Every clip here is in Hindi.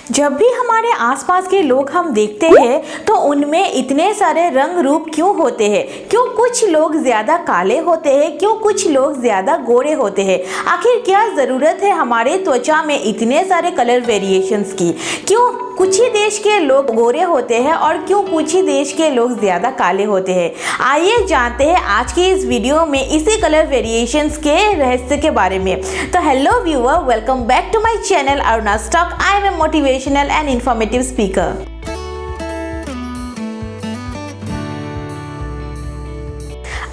जब भी हमारे आसपास के लोग हम देखते हैं तो उनमें इतने सारे रंग रूप क्यों होते हैं? क्यों कुछ लोग ज़्यादा काले होते हैं? क्यों कुछ लोग ज़्यादा गोरे होते हैं? आखिर क्या ज़रूरत है हमारे त्वचा में इतने सारे कलर वेरिएशंस की? क्यों कुछ ही देश के लोग गोरे होते हैं और क्यों कुछ ही देश के लोग ज़्यादा काले होते हैं? आइए जानते हैं आज की इस वीडियो में इसी कलर वेरिएशंस के रहस्य के बारे में। तो hello viewer, welcome back to my channel Aruna's Talk। I am a motivational and informative speaker.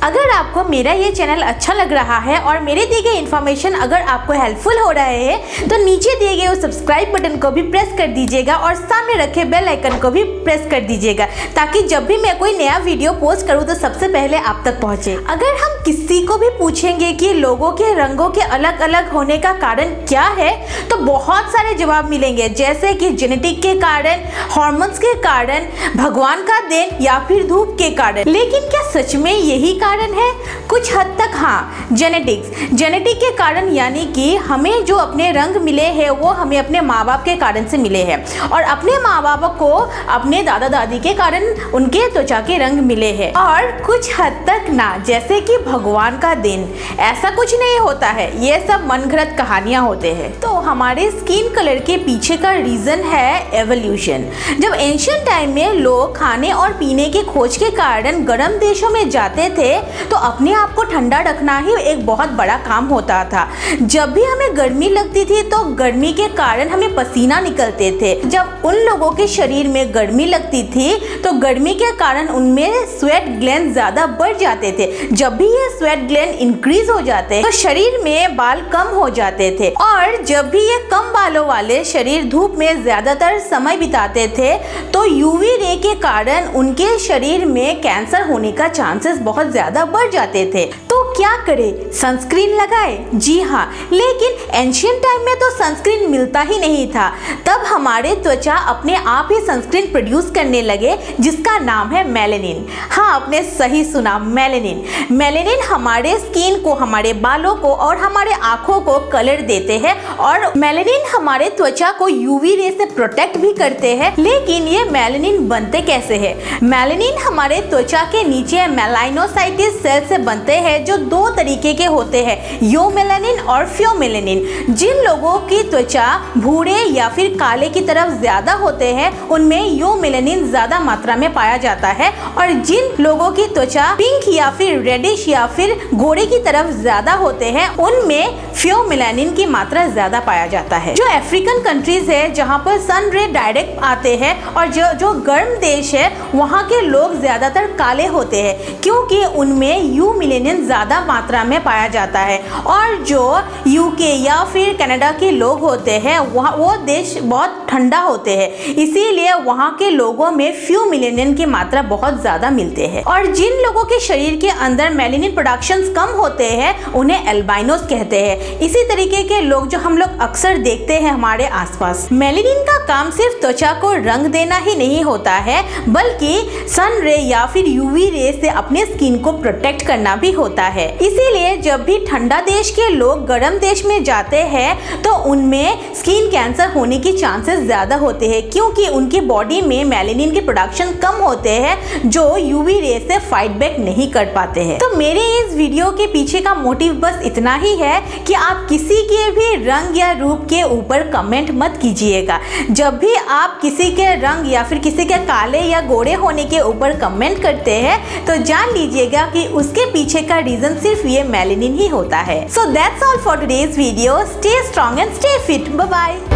अगर आपको मेरा ये चैनल अच्छा लग रहा है और मेरे दिए गए इन्फॉर्मेशन अगर आपको हेल्पफुल हो रहे हैं तो नीचे दिए गए उस सब्सक्राइब बटन को भी प्रेस कर दीजिएगा और सामने रखे बेल आइकन को भी प्रेस कर दीजिएगा ताकि जब भी मैं कोई नया वीडियो पोस्ट करूँ तो सबसे पहले आप तक पहुँचे। अगर हम किसी को भी पूछेंगे कि लोगों के रंगों के अलग अलग होने का कारण क्या है तो बहुत सारे जवाब मिलेंगे, जैसे कि जेनेटिक के कारण, हॉर्मोन्स के कारण, भगवान का देन या फिर धूप के कारण। लेकिन क्या सच में यही कारण है? कुछ हद तक हाँ। जेनेटिक के कारण, यानी कि हमें जो अपने रंग मिले हैं वो हमें अपने माँ बाप के कारण से मिले हैं और अपने माँ बाप को अपने दादा दादी के कारण उनके त्वचा के रंग मिले हैं। और कुछ हद तक ना, जैसे कि भगवान का देन, ऐसा कुछ नहीं होता है, ये सब मनगढ़ंत कहानियां होते हैं। तो हमारे स्किन कलर के पीछे का रीजन है एवोल्यूशन। जब एंशिएंट टाइम में लोग खाने और पीने के खोज के कारण गर्म देशों में जाते थे तो अपने आप को ठंडा रखना ही एक बहुत बड़ा काम होता था। जब भी हमें गर्मी लगती थी तो गर्मी के कारण हमें पसीना निकलते थे। जब उन लोगों के शरीर में गर्मी लगती थी तो गर्मी के कारण उनमें स्वेट ग्लैंड ज्यादा बढ़ जाते थे। जब भी ये स्वेट ग्लैंड इंक्रीज हो जाते तो शरीर में बाल कम हो जाते थे और जब भी ये कम बालों वाले शरीर धूप में ज्यादातर समय बिताते थे तो यूवी रे के कारण उनके शरीर में कैंसर होने का चांसेस बहुत ज्यादा बढ़ जाते थे। तो क्या करें? सनस्क्रीन लगाए? जी हाँ, लेकिन एंशिएंट टाइम में तो सनस्क्रीन मिलता ही नहीं था। तब हमारे त्वचा अपने आप ही सनस्क्रीन प्रोड्यूस करने लगे जिसका नाम है मेलेनिन। हाँ, आपने सही सुना, मेलेनिन। मेलेनिन हमारे स्किन को, हमारे बालों को और हमारे आंखों को कलर देते हैं और मेलेनिन हमारे त्वचा को यूवी रे से प्रोटेक्ट भी करते हैं। लेकिन ये मेलेनिन बनते कैसे हैं? मेलेनिन हमारे त्वचा के नीचे मेलानोसाइट्स सेल से बनते हैं जो दो तरीके के होते हैं, यूमेलेनिन और फ्यूमेलेनिन। जिन लोगों की त्वचा भूरे या फिर काले की तरफ ज्यादा होते हैं उनमें यूमेलेनिन ज्यादा मात्रा में पाया जाता है और जिन लोगों की त्वचा पिंक या फिर रेडिश या फिर गोरे की तरफ ज्यादा होते हैं उनमें फ्यूमेलेनिन की मात्रा ज्यादा पाया जाता है। जो अफ्रीकन कंट्रीज है जहाँ पर सन रे डायरेक्ट आते हैं और जो गर्म देश है वहाँ के लोग ज्यादातर काले होते हैं क्योंकि उनमें यूमेलेनिन ज्यादा मात्रा में पाया जाता है। और जो यूके या फिर कनाडा के लोग होते हैं वो देश बहुत ठंडा होते हैं, इसीलिए वहाँ के लोगों में फ्यूमेलेनिन की मात्रा बहुत ज्यादा मिलते हैं। और जिन लोगों के शरीर के अंदर मेलेनिन प्रोडक्शंस कम होते हैं उन्हें एल्बाइनोस कहते हैं। इसी तरीके के लोग जो हम लोग अक्सर देखते हैं हमारे आसपास। मेलेनिन का काम सिर्फ त्वचा को रंग देना ही नहीं होता है बल्कि सन रे या फिर यूवी रे से अपने स्किन को प्रोटेक्ट करना भी होता है। इसीलिए जब भी ठंडा देश के लोग गर्म देश में जाते हैं तो उनमें स्किन कैंसर होने की चांसेस ज्यादा होते हैं क्योंकि उनकी बॉडी में मेलेनिन के प्रोडक्शन कम होते हैं जो यूवी रे से फाइट बैक नहीं कर पाते हैं। तो मेरे इस वीडियो के पीछे का मोटिव बस इतना ही है कि आप किसी के भी रंग या रूप के ऊपर कमेंट मत कीजिएगा। जब भी आप किसी के रंग या फिर किसी के काले या गोरे होने के ऊपर कमेंट करते हैं तो जान लीजिएगा कि उसके पीछे का रीजन सिर्फ ये मेलेनिन ही होता है। So that's all for today's video. Stay strong and stay fit. Bye bye.